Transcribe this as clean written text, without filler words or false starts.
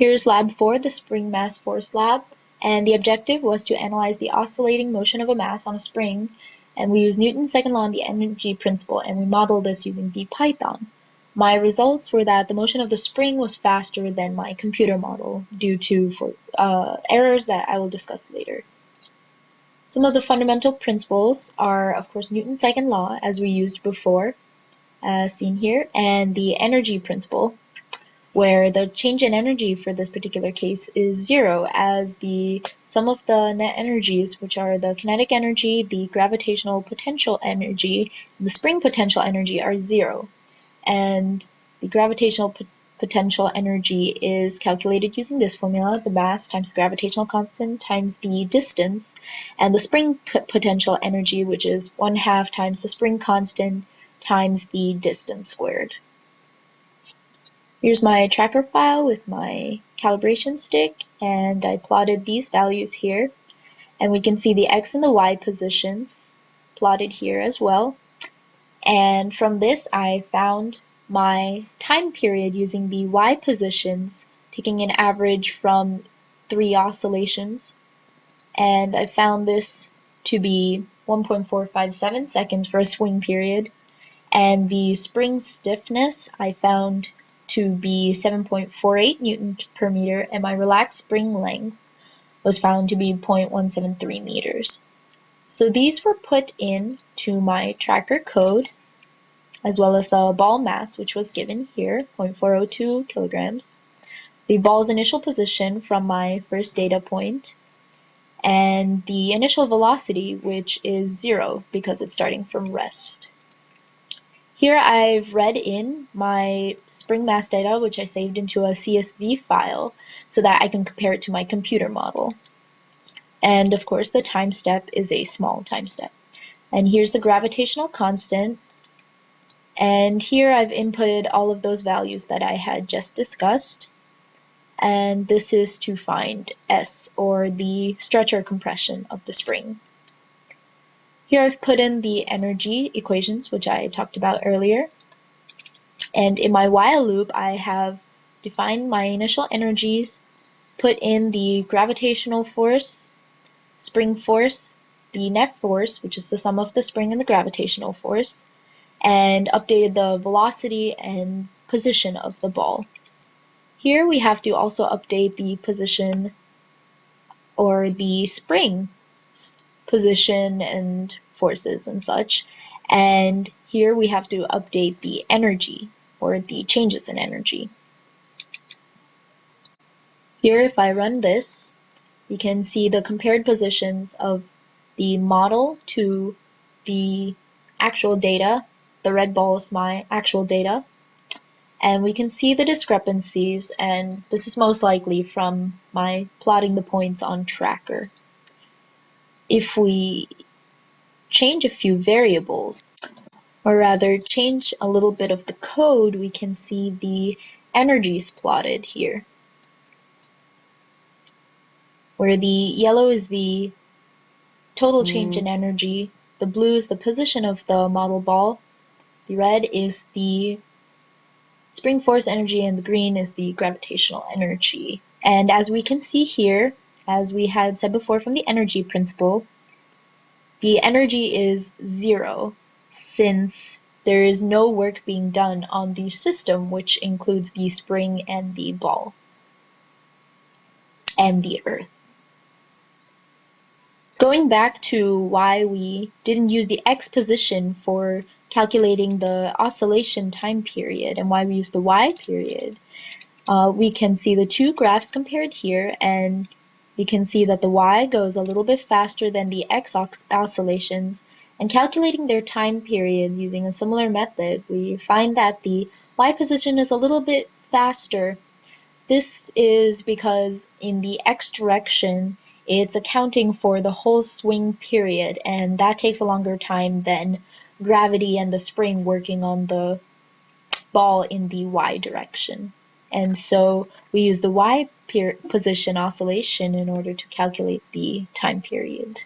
Here's Lab 4, the Spring Mass Force Lab, and the objective was to analyze the oscillating motion of a mass on a spring, and we used Newton's second law and the energy principle, and we modeled this using BPython. My results were that the motion of the spring was faster than my computer model due to errors that I will discuss later. Some of the fundamental principles are, of course, Newton's second law, as we used before, as seen here, and the energy principle, where the change in energy for this particular case is zero, as the sum of the net energies, which are the kinetic energy, the gravitational potential energy, and the spring potential energy, are zero. And the gravitational potential energy is calculated using this formula, the mass times the gravitational constant times the distance, and the spring potential energy, which is 1/2 times the spring constant times the distance squared. Here's my tracker file with my calibration stick, and I plotted these values here, and we can see the x and the y positions plotted here as well. And from this I found my time period using the y positions, taking an average from 3 oscillations, and I found this to be 1.457 seconds for a swing period, and the spring stiffness I found to be 7.48 newtons per meter, and my relaxed spring length was found to be 0.173 meters. So these were put in to my tracker code, as well as the ball mass, which was given here, 0.402 kilograms, the ball's initial position from my first data point, and the initial velocity, which is 0 because it's starting from rest. Here I've read in my spring mass data, which I saved into a CSV file so that I can compare it to my computer model. And of course the time step is a small time step. And here's the gravitational constant. And here I've inputted all of those values that I had just discussed. And this is to find S, or the stretch or compression of the spring. Here I've put in the energy equations, which I talked about earlier. And in my while loop, I have defined my initial energies, put in the gravitational force, spring force, the net force, which is the sum of the spring and the gravitational force, and updated the velocity and position of the ball. Here we have to also update the position, or the spring position and forces and such, and here we have to update the energy, or the changes in energy. Here, if I run this, we can see the compared positions of the model to the actual data. The red ball is my actual data, and we can see the discrepancies, and this is most likely from my plotting the points on tracker. If we change a few variables, or rather change a little bit of the code, we can see the energies plotted here, where the yellow is the total change in energy, the blue is the position of the model ball, the red is the spring force energy, and the green is the gravitational energy. And as we can see here, as we had said before from the energy principle, the energy is 0 since there is no work being done on the system, which includes the spring and the ball and the earth. Going back to why we didn't use the x position for calculating the oscillation time period and why we used the y period, we can see the two graphs compared here, and we can see that the y goes a little bit faster than the x oscillations, and calculating their time periods using a similar method, we find that the y position is a little bit faster. This is because in the x direction, it's accounting for the whole swing period, and that takes a longer time than gravity and the spring working on the ball in the y direction. And so we use the y position oscillation in order to calculate the time period.